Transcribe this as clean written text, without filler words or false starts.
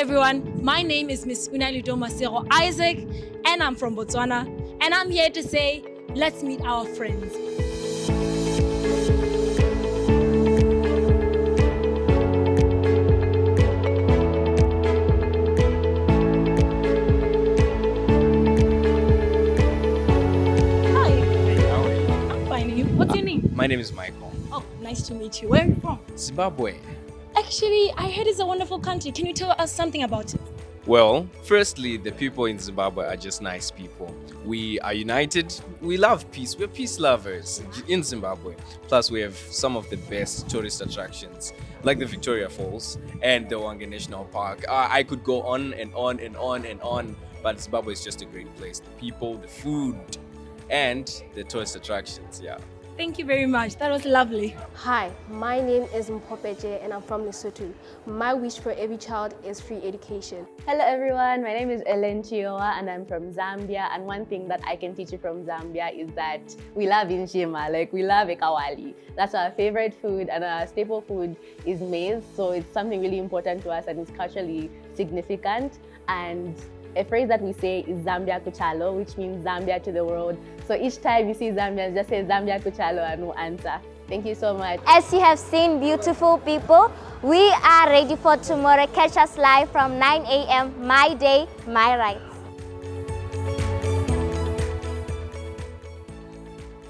everyone, my name is Miss Unalido Isaac, and I'm from Botswana, and I'm here to say, let's meet our friends. Hi. Hey, how are you? I'm fine. You? What's your name? My name is Michael. Oh, nice to meet you. Where are you from? Zimbabwe. Actually, I heard it's a wonderful country. Can you tell us something about it? Well, firstly, the people in Zimbabwe are just nice people. We are united. We love peace. We're peace lovers in Zimbabwe. Plus, we have some of the best tourist attractions, like the Victoria Falls and the Hwange National Park. I could go on and on and on and on, but Zimbabwe is just a great place. The people, the food, and the tourist attractions, yeah. Thank you very much. That was lovely. Hi, my name is Mpopeje and I'm from Lesotho. My wish for every child is free education. Hello everyone, my name is Ellen Chiowa and I'm from Zambia, and one thing that I can teach you from Zambia is that we love injima, like we love ekawali. That's our favorite food, and our staple food is maize, so it's something really important to us and it's culturally significant. And a phrase that we say is Zambia Kuchalo, which means Zambia to the world. So each time you see Zambians, just say Zambia Kuchalo and we'll answer. Thank you so much. As you have seen, beautiful people, we are ready for tomorrow. Catch us live from 9 a.m. My day, my right.